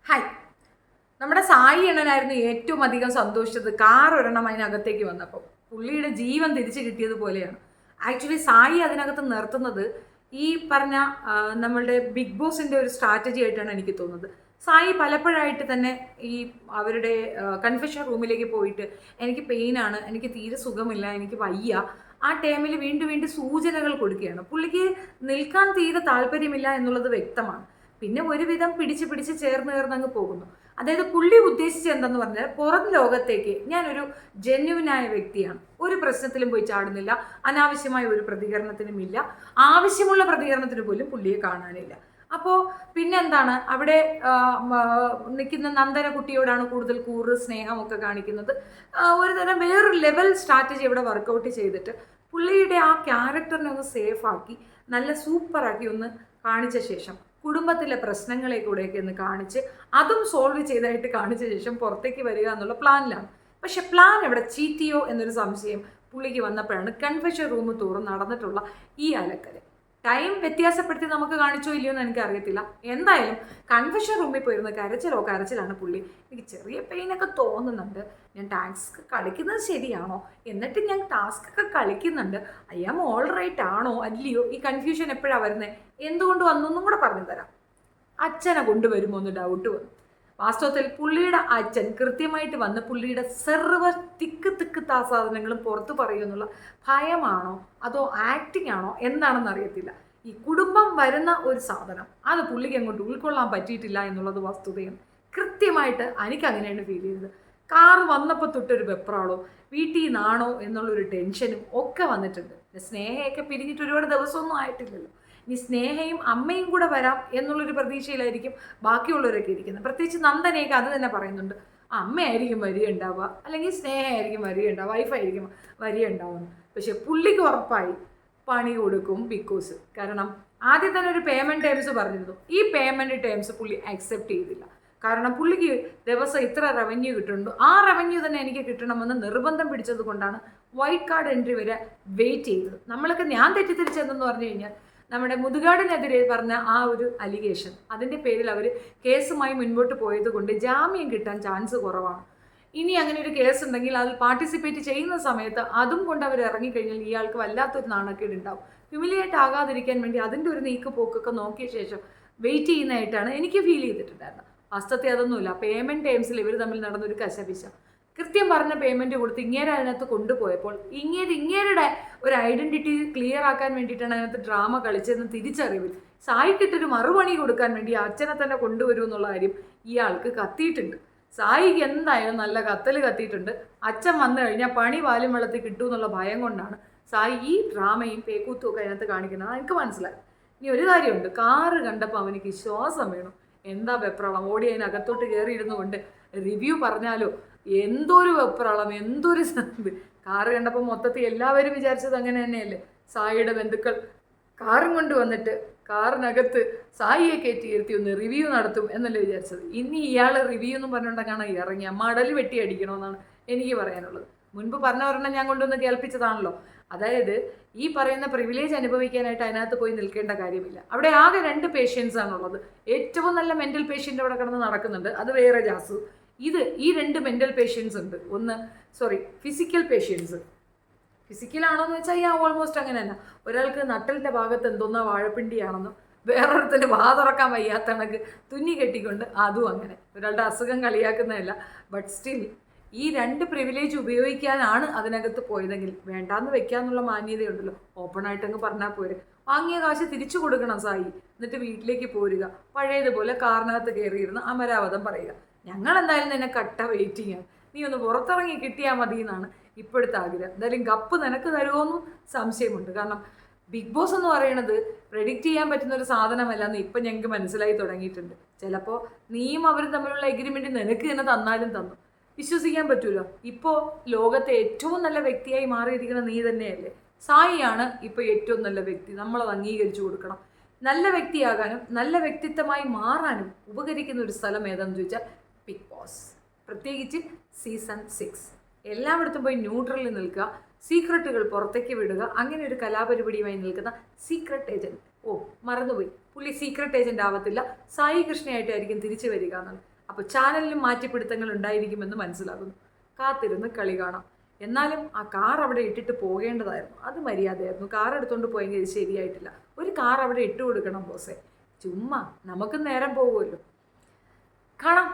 Hi. നമ്മുടെ സായി അണ്ണനായിരുന്നു ഏറ്റവും അധികം സന്തോഷിച്ചത് കാർ ഒരെണ്ണം അതിനകത്തേക്ക് വന്നപ്പോൾ. പുള്ളിയുടെ ജീവൻ തിരിച്ചു കിട്ടിയതുപോലെയാണ്. ആക്ച്വലി സായി അതിനകത്ത് നിർത്തുന്നത് ഈ പറഞ്ഞ നമ്മളുടെ ബിഗ് ബോസിൻ്റെ ഒരു സ്ട്രാറ്റജി ആയിട്ടാണ് എനിക്ക് തോന്നുന്നത്. സായി പലപ്പോഴായിട്ട് തന്നെ ഈ അവരുടെ കൺഫെഷൻ റൂമിലേക്ക് പോയിട്ട് എനിക്ക് പെയിനാണ്, എനിക്ക് തീരെ സുഖമില്ല, എനിക്ക് വയ്യ, ആ ടൈമിൽ വീണ്ടും വീണ്ടും സൂചനകൾ കൊടുക്കുകയാണ്. പുള്ളിക്ക് നിൽക്കാൻ തീരെ താല്പര്യമില്ല എന്നുള്ളത് വ്യക്തമാണ്. പിന്നെ ഒരുവിധം പിടിച്ച് ചേർന്നങ്ങ് പോകുന്നു. അതായത് പുള്ളി ഉദ്ദേശിച്ചത് എന്തെന്ന് പറഞ്ഞാൽ പുറം ലോകത്തേക്ക് ഞാനൊരു ജെന്യുവിനായ വ്യക്തിയാണ്, ഒരു പ്രശ്നത്തിലും പോയി ചാടുന്നില്ല, അനാവശ്യമായ ഒരു പ്രതികരണത്തിനും ഇല്ല, ആവശ്യമുള്ള പ്രതികരണത്തിന് പോലും പുള്ളിയെ കാണാനില്ല. അപ്പോൾ പിന്നെന്താണ് അവിടെ നിൽക്കുന്ന നന്ദന കുട്ടിയോടാണ് കൂടുതൽ സ്നേഹമൊക്കെ കാണിക്കുന്നത്. ഒരു തരം വേറൊരു ലെവൽ സ്ട്രാറ്റജി ഇവിടെ വർക്കൗട്ട് ചെയ്തിട്ട് പുള്ളിയുടെ ആ ക്യാരക്ടറിനെ ഒന്ന് സേഫാക്കി നല്ല സൂപ്പറാക്കി ഒന്ന് കാണിച്ച ശേഷം കുടുംബത്തിലെ പ്രശ്നങ്ങളെ കൂടെയൊക്കെ ഒന്ന് കാണിച്ച് അതും സോൾവ് ചെയ്തായിട്ട് കാണിച്ച ശേഷം പുറത്തേക്ക് വരിക എന്നുള്ള പ്ലാനിലാണ്. പക്ഷെ പ്ലാൻ എവിടെ ചീറ്റിയോ എന്നൊരു സംശയം പുള്ളിക്ക് വന്നപ്പോഴാണ് കൺഫെഷൻ റൂം തോറും നടന്നിട്ടുള്ള ഈ അലക്കല്. ടൈം വ്യത്യാസപ്പെടുത്തി നമുക്ക് കാണിച്ചോ ഇല്ലയോ എന്ന് എനിക്കറിയത്തില്ല. എന്തായാലും കൺഫെഷൻ റൂമിൽ പോയിരുന്ന കരച്ചിലാണ് പുള്ളി. എനിക്ക് ചെറിയ പെയിനൊക്കെ തോന്നുന്നുണ്ട്, ഞാൻ ടാസ്ക് കളിക്കുന്നത് ശരിയാണോ, എന്നിട്ട് ഞാൻ ടാസ്ക് ഒക്കെ കളിക്കുന്നുണ്ട്, ഐ ആം ഓൾ റൈറ്റ് ആണോ അല്ലയോ, ഈ കൺഫ്യൂഷൻ എപ്പോഴാണ് വരുന്നത്, എന്തുകൊണ്ട് വന്നൊന്നും കൂടെ പറഞ്ഞു തരാം. അച്ഛനെ കൊണ്ടുവരുമോ എന്ന് ഡൗട്ട് വന്നു. വാസ്തവത്തിൽ പുള്ളിയുടെ അച്ഛൻ കൃത്യമായിട്ട് വന്ന് പുള്ളിയുടെ സർവ്വ തിക്ക് സാധനങ്ങളും പുറത്തു പറയുമെന്നുള്ള ഭയമാണോ അതോ ആക്ടിങ് ആണോ എന്താണെന്ന് അറിയത്തില്ല. ഈ കുടുംബം വരുന്ന ഒരു സാധനം അത് പുള്ളിക്ക് അങ്ങോട്ട് ഉൾക്കൊള്ളാൻ പറ്റിയിട്ടില്ല എന്നുള്ളത് വസ്തുതയാണ്. കൃത്യമായിട്ട് എനിക്ക് അങ്ങനെയാണ് ഫീൽ ചെയ്തത്. കാറ് വന്നപ്പോൾ തൊട്ടൊരു വെപ്രാളോ വീട്ടിൽ നിന്നാണോ എന്നുള്ളൊരു ടെൻഷനും ഒക്കെ വന്നിട്ടുണ്ട്. സ്നേഹയൊക്കെ പിരിഞ്ഞിട്ട് ഒരുപാട് ദിവസമൊന്നും ആയിട്ടില്ലല്ലോ. ഇനി സ്നേഹയും അമ്മയും കൂടെ വരാം എന്നുള്ളൊരു പ്രതീക്ഷയിലായിരിക്കും ബാക്കിയുള്ളവരൊക്കെ ഇരിക്കുന്നത്. പ്രത്യേകിച്ച് നന്ദനയൊക്കെ അത് തന്നെ പറയുന്നുണ്ട്, അമ്മയായിരിക്കും വരികയുണ്ടാവുക, അല്ലെങ്കിൽ സ്നേഹമായിരിക്കും വരികയുണ്ടാവുക, വൈഫായിരിക്കും വരികയുണ്ടാവുന്നു. പക്ഷെ പുള്ളിക്ക് ഉറപ്പായി പണി കൊടുക്കും ബിക്കോസ്. കാരണം ആദ്യം തന്നെ ഒരു പേയ്മെൻറ്റ് ടേംസ് പറഞ്ഞിരുന്നു. ഈ പേയ്മെൻറ്റ് ടേംസ് പുള്ളി അക്സെപ്റ്റ് ചെയ്തില്ല. കാരണം പുള്ളിക്ക് ദിവസം ഇത്ര റവന്യൂ കിട്ടുന്നുണ്ട്, ആ റവന്യൂ തന്നെ എനിക്ക് കിട്ടണമെന്ന് നിർബന്ധം പിടിച്ചത് കൊണ്ടാണ് വൈറ്റ് കാർഡ് എൻട്രി വരെ വെയിറ്റ് ചെയ്തത്. ഞാൻ തെറ്റിദ്ധരിച്ചതെന്ന് പറഞ്ഞു കഴിഞ്ഞാൽ നമ്മുടെ മുതുകാടിനെതിരെ പറഞ്ഞ ആ ഒരു അലിഗേഷൻ, അതിൻ്റെ പേരിൽ അവർ കേസുമായി മുൻപോട്ട് പോയത് കൊണ്ട് ജാമ്യം കിട്ടാൻ ചാൻസ് കുറവാണ്. ഇനി അങ്ങനെ ഒരു കേസ് ഉണ്ടെങ്കിൽ അതിൽ പാർട്ടിസിപ്പേറ്റ് ചെയ്യുന്ന സമയത്ത് അതും കൊണ്ട് അവർ ഇറങ്ങിക്കഴിഞ്ഞാൽ ഇയാൾക്ക് വല്ലാത്തൊരു നാണക്കേട് ഉണ്ടാവും. ഹ്യൂമിലിയേറ്റ് ആകാതിരിക്കാൻ വേണ്ടി അതിൻ്റെ ഒരു നീക്കുപോക്കൊക്കെ നോക്കിയ ശേഷം വെയിറ്റ് ചെയ്യുന്നതായിട്ടാണ് എനിക്ക് ഫീൽ ചെയ്തിട്ടുണ്ടായിരുന്നത്. വാസ്തവത്തിൽ അതൊന്നുമില്ല. പേയ്മെൻറ്റ് ടേംസിൽ ഇവർ തമ്മിൽ നടന്നൊരു കശപിശ. കൃത്യം പറഞ്ഞ പേയ്മെൻറ്റ് കൊടുത്ത് ഇങ്ങേരെ അതിനകത്ത് കൊണ്ടുപോയപ്പോൾ ഇങ്ങേരുടെ ഒരു ഐഡൻറ്റിറ്റി ക്ലിയർ ആക്കാൻ വേണ്ടിയിട്ടാണ് അതിനകത്ത് ഡ്രാമ കളിച്ചതെന്ന് തിരിച്ചറിവിൽ സായിക്കിട്ടൊരു മറുപണി കൊടുക്കാൻ വേണ്ടി അച്ഛനെ തന്നെ കൊണ്ടുവരും എന്നുള്ള കാര്യം ഇയാൾക്ക് കത്തിയിട്ടുണ്ട്. സായിക്ക് എന്തായാലും നല്ല കത്തിയിട്ടുണ്ട്. അച്ഛൻ വന്നു കഴിഞ്ഞാൽ പണി വാലും വെള്ളത്തിൽ കിട്ടും എന്നുള്ള ഭയം കൊണ്ടാണ് സായി ഈ ഡ്രാമയും പേക്കൂത്തും ഒക്കെ അതിനകത്ത് കാണിക്കുന്നത്. എനിക്ക് മനസ്സിലായി. ഇനി ഒരു കാര്യമുണ്ട്, കാറ് കണ്ടപ്പോൾ അവനിക്ക് ശ്വാസം വേണം. എന്താ വെപ്രാളം, ഓടി അതിനകത്തോട്ട് കയറിയിരുന്നു കൊണ്ട് റിവ്യൂ പറഞ്ഞാലോ എന്തൊരു വെപ്രാളം, എന്തൊരു കാറ് കണ്ടപ്പോൾ മൊത്തത്തിൽ എല്ലാവരും വിചാരിച്ചത് അങ്ങനെ തന്നെയല്ലേ. സായിയുടെ ബന്ധുക്കൾ കാറും കൊണ്ട് വന്നിട്ട് കാറിനകത്ത് സായിയെ കയറ്റി ഇരുത്തി ഒന്ന് റിവ്യൂ നടത്തും എന്നല്ലേ വിചാരിച്ചത്. ഇനി ഇയാൾ റിവ്യൂ എന്നും പറഞ്ഞുകൊണ്ടാണ് ഇറങ്ങിയ മടൽ വെട്ടി അടിക്കണമെന്നാണ് എനിക്ക് പറയാനുള്ളത്. മുൻപ് പറഞ്ഞ ഒരെണ്ണം ഞാൻ കൊണ്ടുവന്ന് കേൾപ്പിച്ചതാണല്ലോ. അതായത് ഈ പറയുന്ന പ്രിവിലേജ് അനുഭവിക്കാനായിട്ട് അതിനകത്ത് പോയി നിൽക്കേണ്ട കാര്യമില്ല. അവിടെ ആകെ 2 പേഷ്യൻസ് ആണുള്ളത്. ഏറ്റവും നല്ല മെൻ്റൽ പേഷ്യൻ്റ് അവിടെ കിടന്ന് നടക്കുന്നുണ്ട്, അത് വേറെ ജാസു. ഈ 2 മെൻ്റൽ പേഷ്യൻസ് ഉണ്ട്. Physical patients. ഫിസിക്കലാണോ എന്ന് വെച്ചാൽ ഈ ഓൾമോസ്റ്റ് അങ്ങനെ തന്നെ. ഒരാൾക്ക് നട്ടലിൻ്റെ ഭാഗത്ത് എന്തോന്നാ വാഴപ്പിണ്ടിയാണെന്നും വേറൊരുത്തൻ്റെ വാതുറക്കാൻ വയ്യാത്ത കണക്ക് തുന്നി കെട്ടിക്കൊണ്ട് അതും അങ്ങനെ. ഒരാളുടെ അസുഖം കളിയാക്കുന്നതല്ല, ബട്ട് സ്റ്റിൽ ഈ 2 പ്രിവിലേജ് ഉപയോഗിക്കാനാണ് അതിനകത്ത് പോയതെങ്കിൽ വേണ്ടാന്ന് വെക്കാന്നുള്ള മാന്യതയുണ്ടല്ലോ. ഓപ്പണായിട്ടങ്ങ് പറഞ്ഞാൽ പോരെ. വാങ്ങിയ കാശ് തിരിച്ചു കൊടുക്കണം സായി, എന്നിട്ട് വീട്ടിലേക്ക് പോരുക, പഴയതുപോലെ കാറിനകത്ത് കയറിയിരുന്ന് അമരാവതം പറയുക. ഞങ്ങൾ എന്തായാലും നിന്നെ കട്ട വെയിറ്റിംഗ് ആണ്, നീ ഒന്ന് പുറത്തിറങ്ങി കിട്ടിയാൽ മതി എന്നാണ് ഇപ്പോഴത്തെ ആഗ്രഹം. എന്തായാലും കപ്പ് നിനക്ക് തരുമോയെന്നും സംശയമുണ്ട്. കാരണം ബിഗ് ബോസ് എന്ന് പറയുന്നത് പ്രെഡിക്റ്റ് ചെയ്യാൻ പറ്റുന്ന ഒരു സാധനമല്ലെന്ന് ഇപ്പം ഞങ്ങൾക്ക് മനസ്സിലായി തുടങ്ങിയിട്ടുണ്ട്. ചിലപ്പോൾ നീയും അവരും തമ്മിലുള്ള എഗ്രിമെൻറ്റ് നിനക്ക് തന്നെ തന്നാലും തന്നു വിശ്വസിക്കാൻ പറ്റൂലോ. ഇപ്പോൾ ലോകത്തെ ഏറ്റവും നല്ല വ്യക്തിയായി മാറിയിരിക്കുന്ന നീ തന്നെയല്ലേ. സായിയാണ് ഇപ്പോൾ ഏറ്റവും നല്ല വ്യക്തി, നമ്മളത് അംഗീകരിച്ചു കൊടുക്കണം. നല്ല വ്യക്തിയാകാനും നല്ല വ്യക്തിത്വമായി മാറാനും ഉപകരിക്കുന്ന ഒരു സ്ഥലം ഏതാണെന്ന് ചോദിച്ചാൽ ബിഗ് ബോസ്, പ്രത്യേകിച്ച് സീസൺ 6. എല്ലായിടത്തും പോയി ന്യൂട്രലിൽ നിൽക്കുക, സീക്രട്ടുകൾ പുറത്തേക്ക് വിടുക, അങ്ങനെ ഒരു കലാപരിപാടിയുമായി നിൽക്കുന്ന സീക്രട്ട് ഏജൻറ്റ്. മറന്നുപോയി, പുള്ളി സീക്രട്ട് ഏജൻറ്റ് ആവത്തില്ല, സായി കൃഷ്ണയായിട്ടായിരിക്കും തിരിച്ചു വരിക എന്നാണ്. അപ്പോൾ ചാനലിലും മാറ്റിപ്പിടുത്തങ്ങൾ ഉണ്ടായിരിക്കുമെന്ന് മനസ്സിലാകുന്നു. കാത്തിരുന്ന് കളി കാണാം. എന്നാലും ആ കാർ അവിടെ ഇട്ടിട്ട് പോകേണ്ടതായിരുന്നു. അത് മര്യാദയായിരുന്നു. കാർ എടുത്തുകൊണ്ട് പോയെങ്കിൽ ഇത് ശരിയായിട്ടില്ല. ഒരു കാർ അവിടെ ഇട്ട് കൊടുക്കണം ബോസേ. ചുമ്മാ നമുക്ക് നേരം പോകുമല്ലോ. കാണാം.